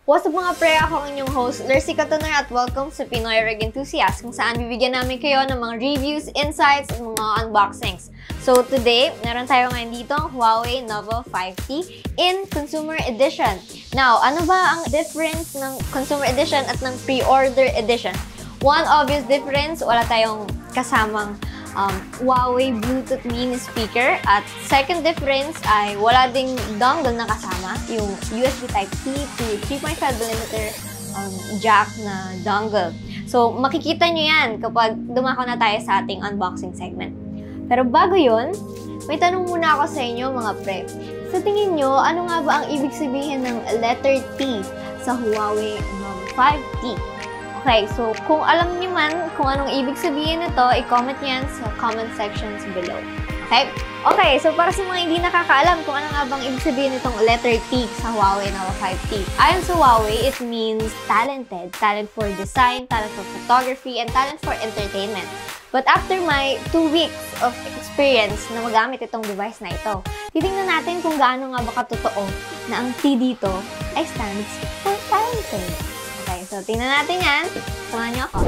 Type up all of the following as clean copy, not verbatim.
What's up mga pre? Ako ang inyong host, Lercy Katuner at welcome sa Pinoy Rig Enthusiasts kung saan bibigyan namin kayo ng mga reviews, insights, at mga unboxings. So today, meron tayo ngayon dito ang Huawei Nova 5T in Consumer Edition. Now, ano ba ang difference ng Consumer Edition at ng Pre-Order Edition? One obvious difference, wala tayong kasamang Huawei Bluetooth mini speaker. At second difference ay wala ding dongle na kasama, yung USB Type-C to 3.5mm jack na dongle. So, makikita nyo yan kapag dumako na tayo sa ating unboxing segment. Pero bago yun, may tanong muna ako sa inyo mga pre. Sa tingin nyo, ano nga ba ang ibig sabihin ng letter T sa Huawei Nova 5T? Okay, so kung alam niyo man kung anong ibig sabihin nito, i-comment niyan sa comment sections below. Okay? Okay, so para sa mga hindi nakakaalam kung ano nga bang ibig sabihin nitong letter T sa Huawei Nova 5T. Ayon sa Huawei, it means talented. Talent for design, talent for photography, and talent for entertainment. But after my 2 weeks of experience na magamit itong device na ito, titingnan natin kung gaano nga ba katotoo na ang T dito ay stands for talented. Okay, so tingnan natin yan. Samahan niyo ako.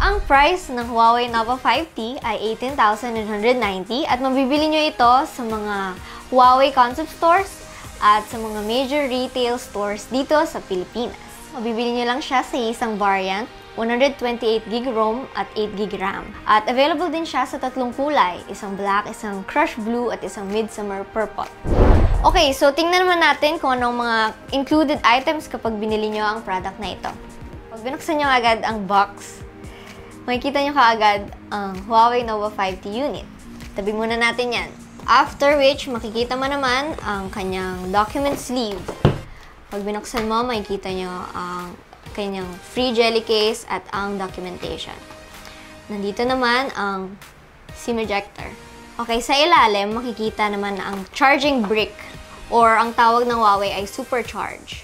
Ang price ng Huawei Nova 5T ay 18,990 at mabibili nyo ito sa mga Huawei concept stores at sa mga major retail stores dito sa Pilipinas. Mabibili nyo lang siya sa isang variant, 128GB ROM at 8GB RAM. At available din siya sa tatlong kulay, isang black, isang crush blue at isang midsummer purple. Okay, so tingnan naman natin kung anong mga included items kapag binili nyo ang product na ito. Pag binuksan nyo agad ang box, makikita nyo kaagad ang Huawei Nova 5T unit. Tabi muna natin yan. After which, makikita mo naman ang kanyang document sleeve. Pag binuksan mo, makikita nyo ang kanyang free jelly case at ang documentation. Nandito naman ang SIM ejector. Okay, sa ilalim, makikita naman ang charging brick or ang tawag ng Huawei ay supercharge.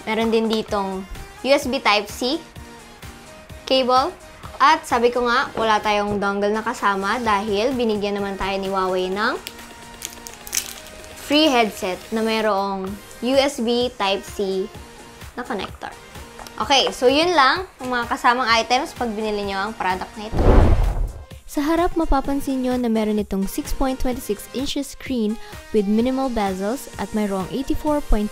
Meron din ditong USB Type-C cable. At sabi ko nga, wala tayong dongle na kasama dahil binigyan naman tayo ni Huawei ng free headset na mayroong USB Type-C na connector. Okay, so yun lang ang mga kasamang items pag binili nyo ang product na ito. Sa harap, mapapansin nyo na meron itong 6.26 inches screen with minimal bezels at mayroong 84.2%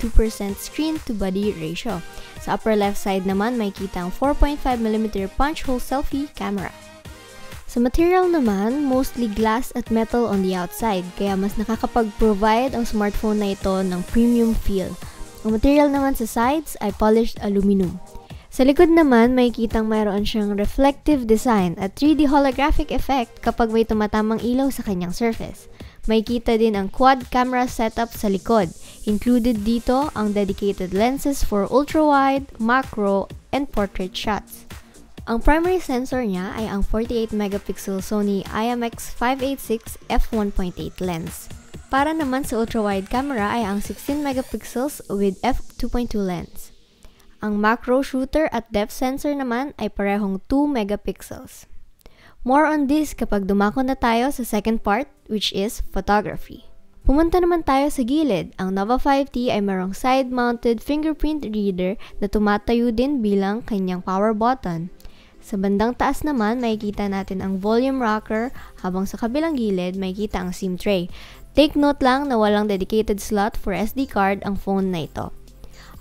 screen-to-body ratio. Sa upper left side naman, may kita ang 4.5mm punch hole selfie camera. Sa material naman, mostly glass at metal on the outside, kaya mas nakakapag-provide ang smartphone na ito ng premium feel. Ang material naman sa sides ay polished aluminum. Sa likod naman, may kitang mayroon siyang reflective design at 3D holographic effect kapag may tumatamang ilaw sa kanyang surface. May kita din ang quad camera setup sa likod. Included dito ang dedicated lenses for ultra-wide, macro, and portrait shots. Ang primary sensor niya ay ang 48MP Sony IMX586 f1.8 lens. Para naman sa ultra-wide camera ay ang 16MP with f2.2 lens. Ang macro shooter at depth sensor naman ay parehong 2MP. More on this kapag dumako na tayo sa second part, which is photography. Pumunta naman tayo sa gilid. Ang Nova 5T ay mayroong side-mounted fingerprint reader na tumatayo din bilang kanyang power button. Sa bandang taas naman, makikita natin ang volume rocker, habang sa kabilang gilid, makikita ang SIM tray. Take note lang na walang dedicated slot for SD card ang phone na ito.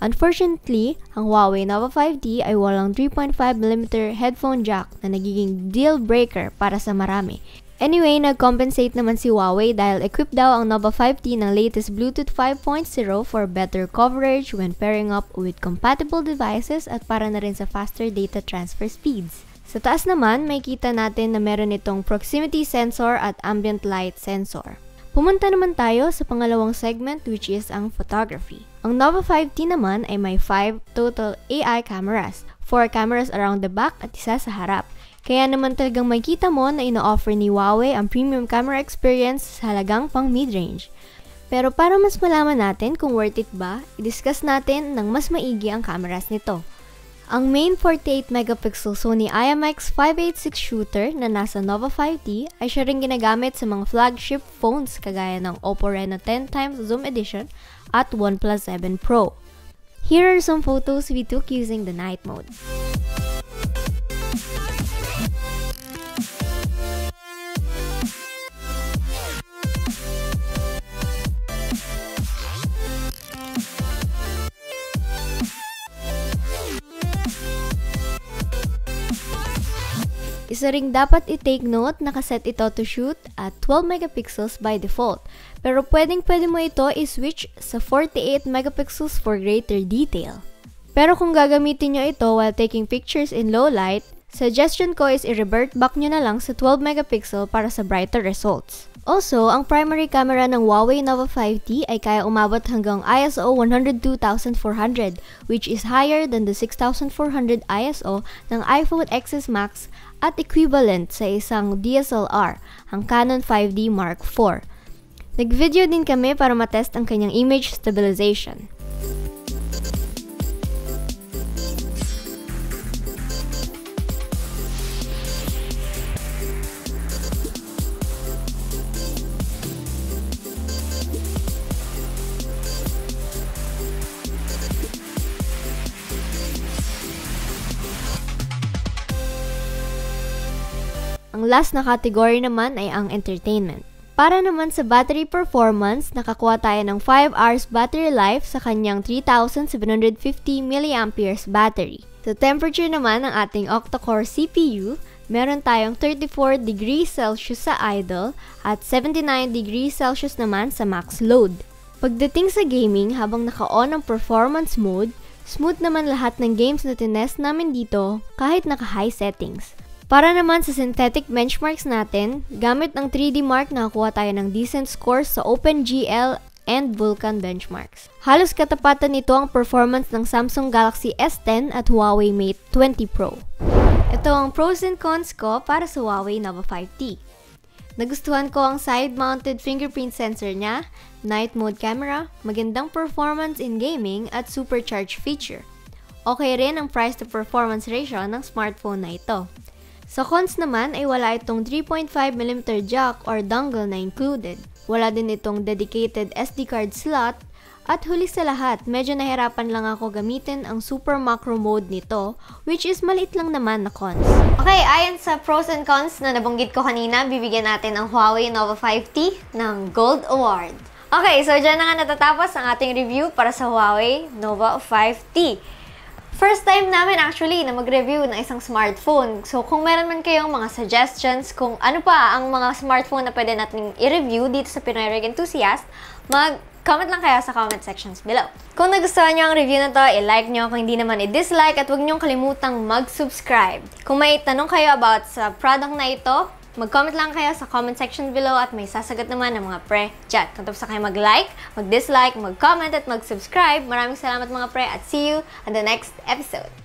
Unfortunately, ang Huawei Nova 5T ay walang 3.5mm headphone jack na nagiging deal breaker para sa marami. Anyway, nag-compensate naman si Huawei dahil equipped daw ang Nova 5T ng latest Bluetooth 5.0 for better coverage when pairing up with compatible devices at para na rin sa faster data transfer speeds. Sa taas naman, may kita natin na meron itong proximity sensor at ambient light sensor. Pumunta naman tayo sa pangalawang segment, which is ang photography. Ang Nova 5T naman ay may 5 total AI cameras, 4 cameras around the back at isa sa harap. Kaya naman talagang makita mo na ino-offer ni Huawei ang premium camera experience sa halagang pang mid-range. Pero para mas malaman natin kung worth it ba, i-discuss natin ng mas maigi ang cameras nito. Ang main 48-megapixel Sony IMX586 shooter na nasa Nova 5T ay siya rin ginagamit sa mga flagship phones kagaya ng Oppo Reno 10x Zoom Edition at OnePlus 7 Pro. Here are some photos we took using the night mode. Isa ring dapat i-take note, nakaset ito to shoot at 12 megapixels by default. Pero pwede mo ito i-switch sa 48 megapixels for greater detail. Pero kung gagamitin nyo ito while taking pictures in low light, suggestion ko is i-revert back nyo na lang sa 12 megapixel para sa brighter results. Also, ang primary camera ng Huawei Nova 5T ay kaya umabot hanggang ISO 102,400, which is higher than the 6,400 ISO ng iPhone XS Max at equivalent sa isang DSLR, ang Canon 5D Mark IV. Nag-video din kami para matest ang kanyang image stabilization. Ang last na category naman ay ang entertainment. Para naman sa battery performance, nakakuha tayo ng 5 hours battery life sa kanyang 3,750 mAh battery. Sa temperature naman ng ating octa-core CPU, meron tayong 34 degrees Celsius sa idle at 79 degrees Celsius naman sa max load. Pagdating sa gaming, habang naka-on ang performance mode, smooth naman lahat ng games na tinest namin dito kahit naka-high settings. Para naman sa synthetic benchmarks natin, gamit ang 3D Mark nakakuha tayo ng decent scores sa OpenGL and Vulkan benchmarks. Halos katapatan nito ang performance ng Samsung Galaxy S10 at Huawei Mate 20 Pro. Ito ang pros and cons ko para sa Huawei Nova 5T. Nagustuhan ko ang side-mounted fingerprint sensor niya, night mode camera, magandang performance in gaming at supercharge feature. Okay rin ang price to performance ratio ng smartphone na ito. Sa cons naman ay wala itong 3.5mm jack or dongle na included. Wala din itong dedicated SD card slot. At huli sa lahat, medyo nahirapan lang ako gamitin ang super macro mode nito, which is maliit lang naman na cons. Okay, ayon sa pros and cons na nabanggit ko kanina, bibigyan natin ang Huawei Nova 5T ng Gold Award. Okay, so dyan na nga natatapos ang ating review para sa Huawei Nova 5T. First time namin actually na mag-review ng isang smartphone. So kung meron man kayong mga suggestions kung ano pa ang mga smartphone na pwede natin i-review dito sa Pinoy Rig Enthusiasts, mag-comment lang kayo sa comment sections below. Kung nagustuhan nyo ang review na to, i-like nyo. Kung hindi naman, i-dislike at huwag nyo kalimutang mag-subscribe. Kung may tanong kayo about sa product na ito, mag-comment lang kayo sa comment section below at may sasagot naman ng mga pre dyan. Kung tapos na kayo mag-like, mag-dislike, mag-comment at mag-subscribe. Maraming salamat mga pre at see you on the next episode.